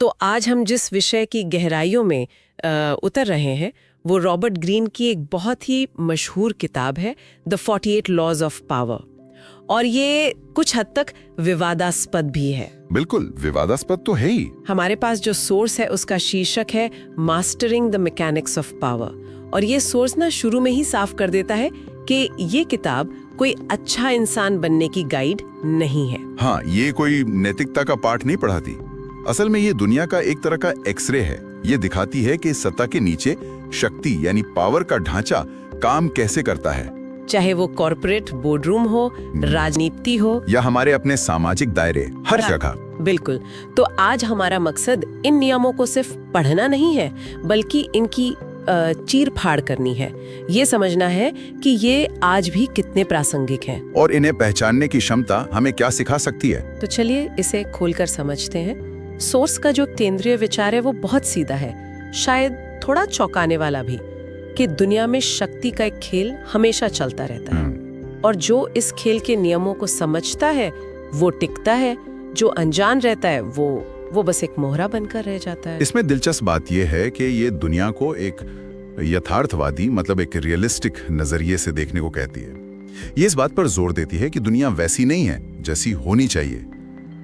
तो आज हम जिस विषय की गहराइयों में उतर रहे हैं वो रॉबर्ट ग्रीन की एक बहुत ही मशहूर किताब है द 48 लॉज ऑफ पावर। और ये कुछ हद तक विवादास्पद भी है। बिल्कुल विवादास्पद तो है ही। हमारे पास जो सोर्स है उसका शीर्षक है mastering the mechanics of power. और ये सोर्स ना शुरू में ही साफ कर देता है कि ये किताब कोई अच्छा इंसान बनने की गाइड नहीं है। हाँ, ये कोई नैतिकता का पाठ नहीं पढ़ाती। असल में ये दुनिया का एक तरह का एक्सरे है। ये दिखाती है कि सत्ता के नीचे शक्ति यानी पावर का ढांचा काम कैसे करता है, चाहे वो कॉर्पोरेट बोर्डरूम हो, राजनीति हो या हमारे अपने सामाजिक दायरे, हर जगह। बिल्कुल। तो आज हमारा मकसद इन नियमों को सिर्फ पढ़ना नहीं है बल्कि इनकी चीर फाड़ करनी है। ये समझना है कि ये आज भी कितने प्रासंगिक हैं और इन्हें पहचानने की क्षमता हमें क्या सिखा सकती है। तो चलिए इसे खोलकर समझते हैं। सोर्स का जो केंद्रीय विचार है वो बहुत सीधा है, शायद थोड़ा चौंकाने वाला भी, कि दुनिया में शक्ति का एक खेल हमेशा चलता रहता है और जो इस खेल के नियमों को समझता है वो टिकता है, जो अनजान रहता है वो बस एक मोहरा बनकर रह जाता है। इसमें दिलचस्प बात यह है कि ये दुनिया को एक यथार्थवादी मतलब एक रियलिस्टिक नजरिए से देखने को कहती है। ये इस बात पर जोर देती है कि दुनिया वैसी नहीं है जैसी होनी चाहिए,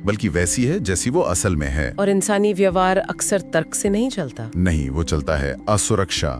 बल्कि वैसी है जैसी वो असल में है। और इंसानी व्यवहार अक्सर तर्क से नहीं चलता। नहीं, वो चलता है असुरक्षा,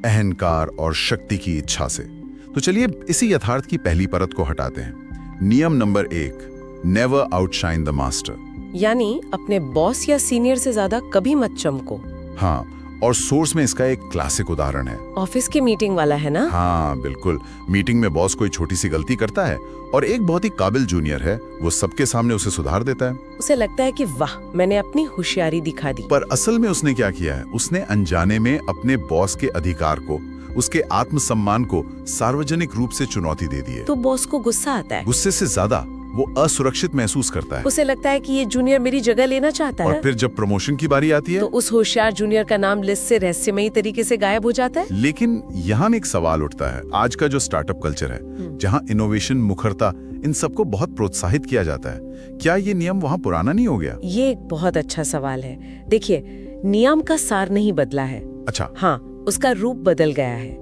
अहंकार और शक्ति की इच्छा से। तो चलिए इसी यथार्थ की पहली परत को हटाते हैं। नियम number 1, never outshine the master. यानी अपने बॉस या सीनियर से ज्यादा कभी मत चमको। हाँ, और सोर्स में इसका एक क्लासिक उदाहरण है। ऑफिस की मीटिंग वाला है ना? हाँ बिल्कुल। मीटिंग में बॉस कोई छोटी सी गलती करता है और एक बहुत ही काबिल जूनियर है वो सबके सामने उसे सुधार देता है। उसे लगता है कि वाह, मैंने अपनी होशियारी दिखा दी। पर असल में उसने क्या किया है? उसने अनजाने में अपने बॉस के अधिकार को, उसके आत्मसम्मान को सार्वजनिक रूप से चुनौती दे दी है। तो बॉस को गुस्सा आता है। गुस्से से ज्यादा वो असुरक्षित महसूस करता है। उसे लगता है कि ये जूनियर मेरी जगह लेना चाहता है। और फिर जब प्रमोशन की बारी आती है तो उस होशियार जूनियर का नाम लिस्ट से रहस्यमयी तरीके से गायब हो जाता है। लेकिन यहाँ एक सवाल उठता है। आज का जो स्टार्टअप कल्चर है, जहाँ इनोवेशन, मुखरता, इन सबको बहुत प्रोत्साहित किया जाता है, क्या ये नियम वहाँ पुराना नहीं हो गया? ये एक बहुत अच्छा सवाल है। देखिए, नियम का सार नहीं बदला है। अच्छा। हाँ, उसका रूप बदल गया है।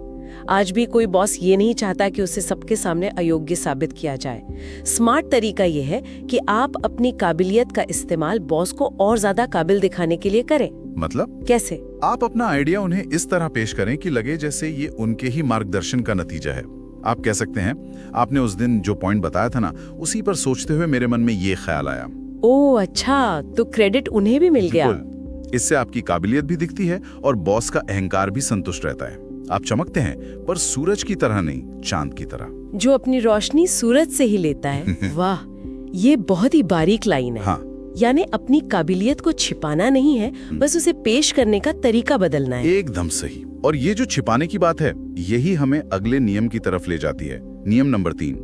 आज भी कोई बॉस ये नहीं चाहता कि उसे सबके सामने अयोग्य साबित किया जाए। स्मार्ट तरीका ये है कि आप अपनी काबिलियत का इस्तेमाल बॉस को और ज्यादा काबिल दिखाने के लिए करें। मतलब कैसे? आप अपना आइडिया उन्हें इस तरह पेश करें कि लगे जैसे ये उनके ही मार्गदर्शन का नतीजा है। आप कह सकते हैं, आपने उस दिन जो पॉइंट बताया था ना, उसी पर सोचते हुए मेरे मन में ये ख्याल आया। ओह अच्छा, तो क्रेडिट उन्हें भी मिल गया। इससे आपकी काबिलियत भी दिखती है और बॉस का अहंकार भी संतुष्ट रहता है। आप चमकते हैं, पर सूरज की तरह नहीं, चांद की तरह, जो अपनी रोशनी सूरज से ही लेता है। वाह, ये बहुत ही बारीक लाइन है। हाँ। यानी अपनी काबिलियत को छिपाना नहीं है, बस उसे पेश करने का तरीका बदलना है। एकदम सही। और ये जो छिपाने की बात है, यही हमें अगले नियम की तरफ ले जाती है। नियम नंबर 3,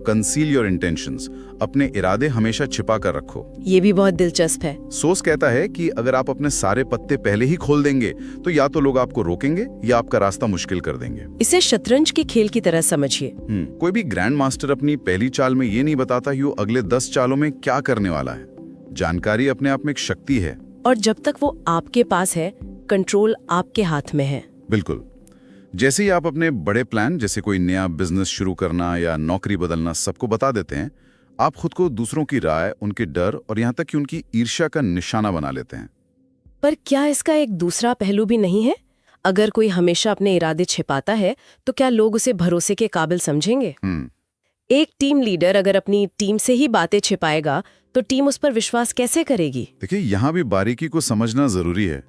कंसील योर इंटेंशंस। अपने इरादे हमेशा छिपा कर रखो। ये भी बहुत दिलचस्प है। सोर्स कहता है कि अगर आप अपने सारे पत्ते पहले ही खोल देंगे तो या तो लोग आपको रोकेंगे या आपका रास्ता मुश्किल कर देंगे। इसे शतरंज के खेल की तरह समझिए। कोई भी ग्रैंड मास्टर अपनी पहली चाल में ये नहीं बताता कि वो अगले 10 चालों में क्या करने वाला है। जानकारी अपने आप में एक शक्ति है और जब तक वो आपके पास है, कंट्रोल आपके हाथ में है। बिल्कुल। जैसे ही आप अपने बड़े प्लान, जैसे कोई नया बिजनेस शुरू करना या नौकरी बदलना, सबको बता देते हैं, आप खुद को दूसरों की राय, उनके डर और यहाँ तक कि उनकी ईर्ष्या का निशाना बना लेते हैं। पर क्या इसका एक दूसरा पहलू भी नहीं है? अगर कोई हमेशा अपने इरादे छिपाता है तो क्या लोग उसे भरोसे के काबिल समझेंगे? एक टीम लीडर अगर अपनी टीम से ही बातें छिपाएगा तो टीम उस पर विश्वास कैसे करेगी? देखिए, यहाँ भी बारीकी को समझना जरूरी है।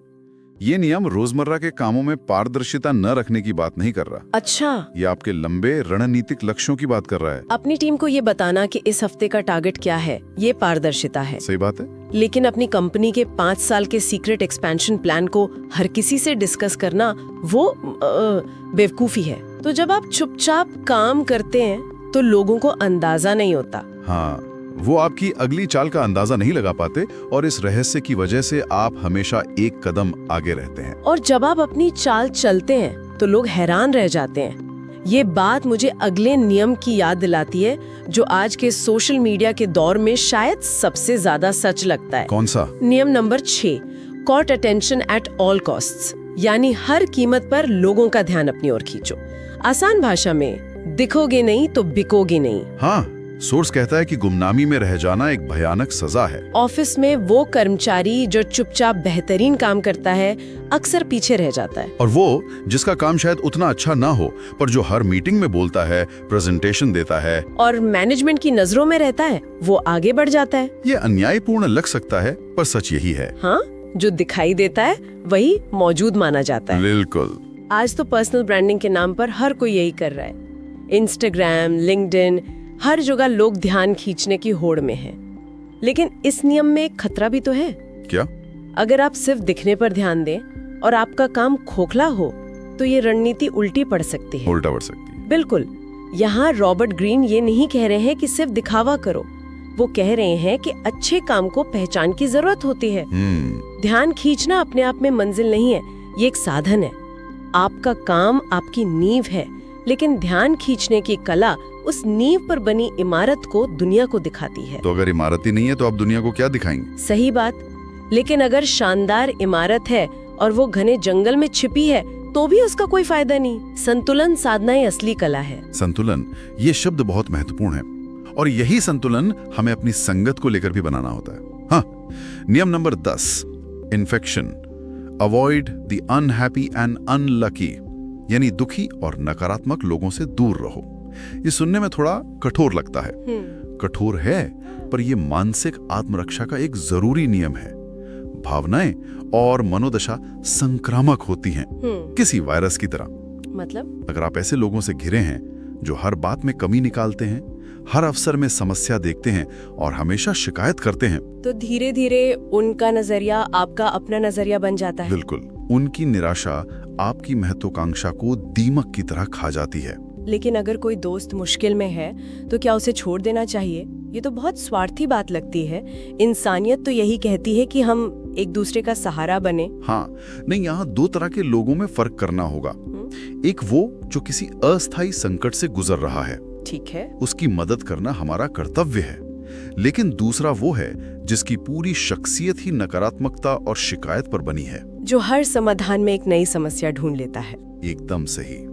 ये नियम रोजमर्रा के कामों में पारदर्शिता न रखने की बात नहीं कर रहा। अच्छा। ये आपके लंबे रणनीतिक लक्ष्यों की बात कर रहा है। अपनी टीम को ये बताना कि इस हफ्ते का टारगेट क्या है, ये पारदर्शिता है। सही बात है। लेकिन अपनी कंपनी के 5 साल के सीक्रेट एक्सपेंशन प्लान को हर किसी से डिस्कस करना, वो बेवकूफी है। तो जब आप चुपचाप काम करते हैं तो लोगों को अंदाजा नहीं होता। हाँ, वो आपकी अगली चाल का अंदाजा नहीं लगा पाते और इस रहस्य की वजह से आप हमेशा एक कदम आगे रहते हैं। और जब आप अपनी चाल चलते हैं तो लोग हैरान रह जाते हैं। ये बात मुझे अगले नियम की याद दिलाती है, जो आज के सोशल मीडिया के दौर में शायद सबसे ज्यादा सच लगता है। कौन सा? नियम number 6, caught attention at all costs, यानी हर कीमत पर लोगों का ध्यान अपनी ओर खींचो। आसान भाषा में, दिखोगे नहीं तो बिकोगे नहीं। हाँ, सोर्स कहता है कि गुमनामी में रह जाना एक भयानक सजा है। ऑफिस में वो कर्मचारी जो चुपचाप बेहतरीन काम करता है अक्सर पीछे रह जाता है। और वो जिसका काम शायद उतना अच्छा ना हो, पर जो हर मीटिंग में बोलता है, प्रेजेंटेशन देता है और मैनेजमेंट की नजरों में रहता है, वो आगे बढ़ जाता है। ये अन्यायपूर्ण लग सकता है, पर सच यही है। हाँ, जो दिखाई देता है वही मौजूद माना जाता है। बिल्कुल। आज तो पर्सनल ब्रांडिंग के नाम पर हर कोई यही कर रहा है। इंस्टाग्राम, लिंक्डइन, हर जगह लोग ध्यान खींचने की होड़ में हैं। लेकिन इस नियम में एक खतरा भी तो है। क्या? अगर आप सिर्फ दिखने पर ध्यान दें और आपका काम खोखला हो, तो ये रणनीति उल्टी पड़ सकती है। उल्टा पड़ सकती है। बिल्कुल। यहाँ रॉबर्ट ग्रीन ये नहीं कह रहे हैं कि सिर्फ दिखावा करो, वो कह रहे हैं कि अच्छे काम को पहचान की जरूरत होती है। ध्यान खींचना अपने आप में मंजिल नहीं है, ये एक साधन है। आपका काम आपकी नींव है, लेकिन ध्यान खींचने की कला उस नींव पर बनी इमारत को दुनिया को दिखाती है। तो अगर इमारत ही नहीं है तो आप दुनिया को क्या दिखाएंगे? सही बात। लेकिन अगर शानदार इमारत है और वो घने जंगल में छिपी है, तो भी उसका कोई फायदा नहीं। संतुलन साधना ही असली कला है। संतुलन, ये शब्द बहुत महत्वपूर्ण है, और यही संतुलन हमें अपनी संगत को लेकर भी बनाना होता है। हाँ, नियम number 10, infection, avoid the unhappy and unlucky, यानी दुखी और नकारात्मक लोगों से दूर रहो। ये सुनने में थोड़ा कठोर लगता है। कठोर है, पर यह मानसिक आत्मरक्षा का एक जरूरी नियम है। भावनाएं और मनोदशा संक्रामक होती हैं, किसी वायरस की तरह। मतलब? अगर आप ऐसे लोगों से घिरे हैं जो हर बात में कमी निकालते हैं, हर अवसर में समस्या देखते हैं और हमेशा शिकायत करते हैं, तो धीरे धीरे उनका नजरिया आपका अपना नजरिया बन जाता है। बिल्कुल। उनकी निराशा आपकी महत्वाकांक्षा को दीमक की तरह खा जाती है। लेकिन अगर कोई दोस्त मुश्किल में है, तो क्या उसे छोड़ देना चाहिए? ये तो बहुत स्वार्थी बात लगती है। इंसानियत तो यही कहती है कि हम एक दूसरे का सहारा बने। हाँ, नहीं, यहाँ दो तरह के लोगों में फर्क करना होगा। एक वो जो किसी अस्थायी संकट से गुजर रहा है, ठीक है, उसकी मदद करना हमारा कर्तव्य है। लेकिन दूसरा वो है जिसकी पूरी शख्सियत ही नकारात्मकता और शिकायत पर बनी है, जो हर समाधान में एक नई समस्या ढूंढ लेता है। एकदम सही।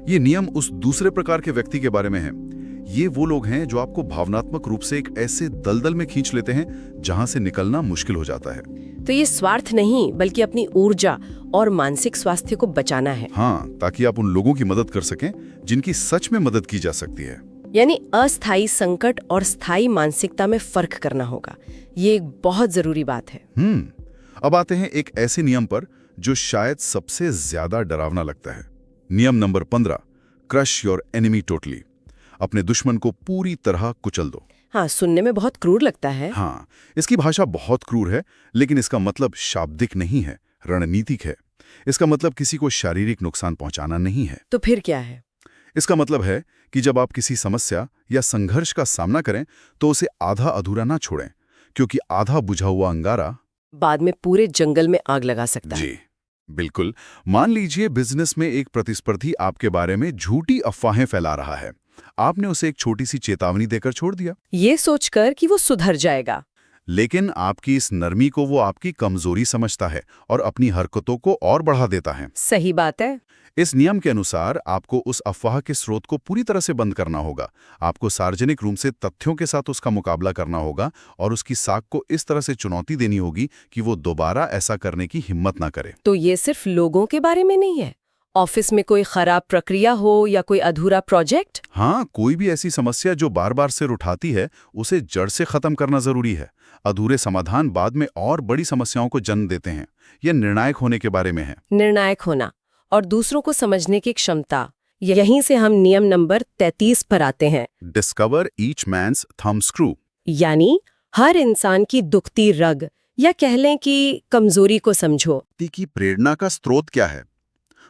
ये नियम उस दूसरे प्रकार के व्यक्ति के बारे में है। ये वो लोग हैं जो आपको भावनात्मक रूप से एक ऐसे दलदल में खींच लेते हैं जहां से निकलना मुश्किल हो जाता है। तो ये स्वार्थ नहीं, बल्कि अपनी ऊर्जा और मानसिक स्वास्थ्य को बचाना है। हाँ, ताकि आप उन लोगों की मदद कर सकें जिनकी सच में मदद की जा सकती है। यानी अस्थायी संकट और स्थायी मानसिकता में फर्क करना होगा। ये एक बहुत जरूरी बात है। अब आते हैं एक ऐसे नियम पर जो शायद सबसे ज्यादा डरावना लगता है। नियम number 15, crush your enemy totally, अपने दुश्मन को पूरी तरह कुचल दो। हाँ, सुनने में बहुत क्रूर लगता है। हाँ, इसकी भाषा बहुत क्रूर है, लेकिन इसका मतलब शाब्दिक नहीं है, रणनीतिक है। इसका मतलब किसी को शारीरिक नुकसान पहुंचाना नहीं है। तो फिर क्या है? इसका मतलब है कि जब आप किसी समस्या या संघर्ष का सामना करें, तो उसे आधा अधूरा ना छोड़ें, क्योंकि आधा बुझा हुआ अंगारा बाद में पूरे जंगल में आग लगा सकता है। जी बिल्कुल। मान लीजिए बिजनेस में एक प्रतिस्पर्धी आपके बारे में झूठी अफवाहें फैला रहा है। आपने उसे एक छोटी सी चेतावनी देकर छोड़ दिया, ये सोचकर कि वो सुधर जाएगा। लेकिन आपकी इस नरमी को वो आपकी कमजोरी समझता है और अपनी हरकतों को और बढ़ा देता है। सही बात है। इस नियम के अनुसार आपको उस अफवाह के स्रोत को पूरी तरह से बंद करना होगा। आपको सार्वजनिक रूप से तथ्यों के साथ उसका मुकाबला करना होगा और उसकी साख को इस तरह से चुनौती देनी होगी कि वो दोबारा ऐसा करने की हिम्मत ना करे। तो ये सिर्फ लोगों के बारे में नहीं है, ऑफिस में कोई खराब प्रक्रिया हो या कोई अधूरा प्रोजेक्ट। हाँ, कोई भी ऐसी समस्या जो बार बार सिर उठाती है, उसे जड़ से खत्म करना जरूरी है। अधूरे समाधान बाद में और बड़ी समस्याओं को जन्म देते हैं। यह निर्णायक होने के बारे में है। निर्णायक होना और दूसरों को समझने की क्षमता। यहीं से हम नियम नंबर 33 पर आते हैं। Discover each man's thumb screw, यानी हर इंसान की दुखती रग या कह लें कि कमजोरी को समझो। की प्रेरणा का स्रोत क्या है,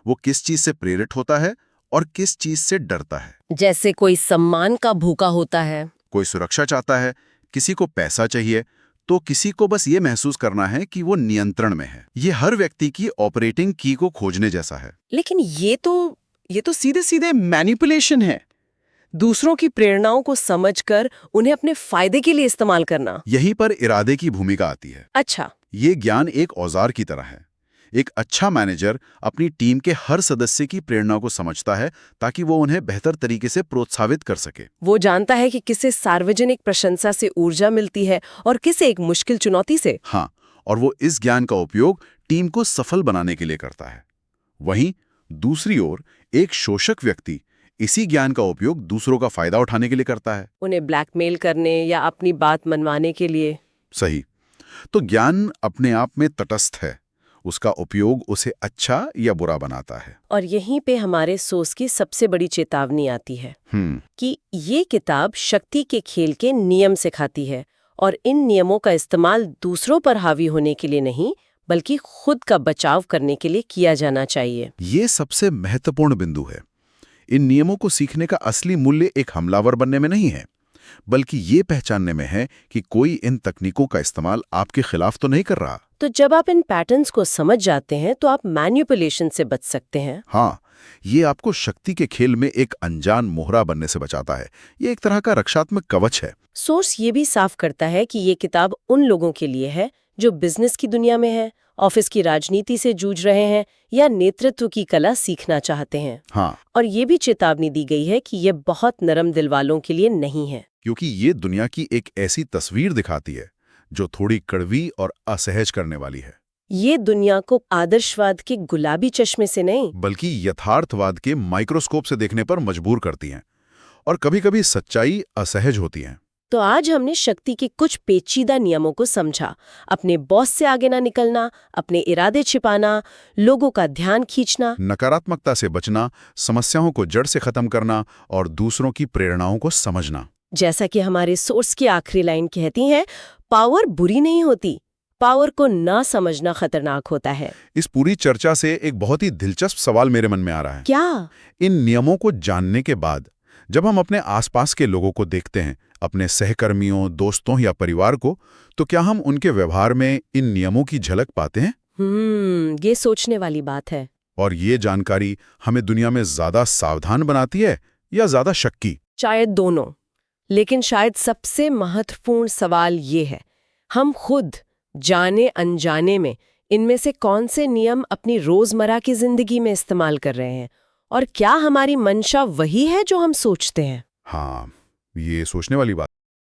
वो किस चीज से प्रेरित होता है और किस चीज से डरता है। जैसे कोई सम्मान का भूखा होता है, कोई सुरक्षा चाहता है, किसी को पैसा चाहिए, तो किसी को बस ये महसूस करना है कि वो नियंत्रण में है। ये हर व्यक्ति की ऑपरेटिंग की को खोजने जैसा है। लेकिन ये तो सीधे सीधे मैनिपुलेशन है। दूसरों की प्रेरणाओं को समझकर उन्हें अपने फायदे के लिए इस्तेमाल करना। यहीं पर इरादे की भूमिका आती है। अच्छा, ये ज्ञान एक औजार की तरह है। एक अच्छा मैनेजर अपनी टीम के हर सदस्य की प्रेरणा को समझता है ताकि वो उन्हें बेहतर तरीके से प्रोत्साहित कर सके। वो जानता है कि किसे सार्वजनिक प्रशंसा से ऊर्जा मिलती है और किसे एक मुश्किल चुनौती से। हाँ, और वो इस ज्ञान का उपयोग टीम को सफल बनाने के लिए करता है। वहीं दूसरी ओर एक शोषक व्यक्ति इसी ज्ञान का उपयोग दूसरों का फायदा उठाने के लिए करता है। उन्हें ब्लैकमेल करने या अपनी बात मनवाने के लिए। सही। तो ज्ञान अपने आप में तटस्थ है, उसका उपयोग उसे अच्छा या बुरा बनाता है। और यहीं पे हमारे सोच की सबसे बड़ी चेतावनी आती है कि ये किताब शक्ति के खेल के नियम सिखाती है, और इन नियमों का इस्तेमाल दूसरों पर हावी होने के लिए नहीं, बल्कि खुद का बचाव करने के लिए किया जाना चाहिए। ये सबसे महत्वपूर्ण बिंदु है। इन नियमों को सीखने का असली मूल्य एक हमलावर बनने में नहीं है, बल्कि ये पहचानने में है कि कोई इन तकनीकों का इस्तेमाल आपके खिलाफ तो नहीं कर रहा। तो जब आप इन पैटर्न्स को समझ जाते हैं तो आप मैनिपुलेशन से बच सकते हैं। हाँ, ये आपको शक्ति के खेल में एक अनजान मोहरा बनने से बचाता है। ये एक तरह का रक्षात्मक कवच है। सोर्स ये भी साफ करता है कि ये किताब उन लोगों के लिए है जो बिजनेस की दुनिया में है, ऑफिस की राजनीति से जूझ रहे हैं या नेतृत्व की कला सीखना चाहते हैं। हाँ, और ये भी चेतावनी दी गई है कि ये बहुत नरम दिल वालों के लिए नहीं है, क्योंकि ये दुनिया की एक ऐसी तस्वीर दिखाती है जो थोड़ी कड़वी और असहज करने वाली है। ये दुनिया को आदर्शवाद के गुलाबी चश्मे से नहीं, बल्कि यथार्थवाद के माइक्रोस्कोप से देखने पर मजबूर करती हैं, और कभी-कभी सच्चाई असहज होती है। तो आज हमने शक्ति के कुछ पेचीदा नियमों को समझा। अपने बॉस से आगे ना निकलना, अपने इरादे छिपाना, लोगों का ध्यान खींचना, नकारात्मकता से बचना, समस्याओं को जड़ से खत्म करना और दूसरों की प्रेरणाओं को समझना। जैसा कि हमारे सोर्स की आखिरी लाइन कहती है, पावर बुरी नहीं होती, पावर को ना समझना खतरनाक होता है। इस पूरी चर्चा से एक बहुत ही दिलचस्प सवाल मेरे मन में आ रहा है। क्या? इन नियमों को जानने के बाद जब हम अपने आसपास के लोगों को देखते हैं, अपने सहकर्मियों, दोस्तों या परिवार को, तो क्या हम उनके व्यवहार में इन नियमों की झलक पाते हैं? ये सोचने वाली बात है। और ये जानकारी हमें दुनिया में ज्यादा सावधान बनाती है या ज्यादा शक्की? शायद दोनों। लेकिन शायद सबसे महत्वपूर्ण सवाल ये है, हम खुद जाने अनजाने में इनमें से कौन से नियम अपनी रोजमर्रा की जिंदगी में इस्तेमाल कर रहे हैं, और क्या हमारी मंशा वही है जो हम सोचते हैं? हाँ, ये सोचने वाली बात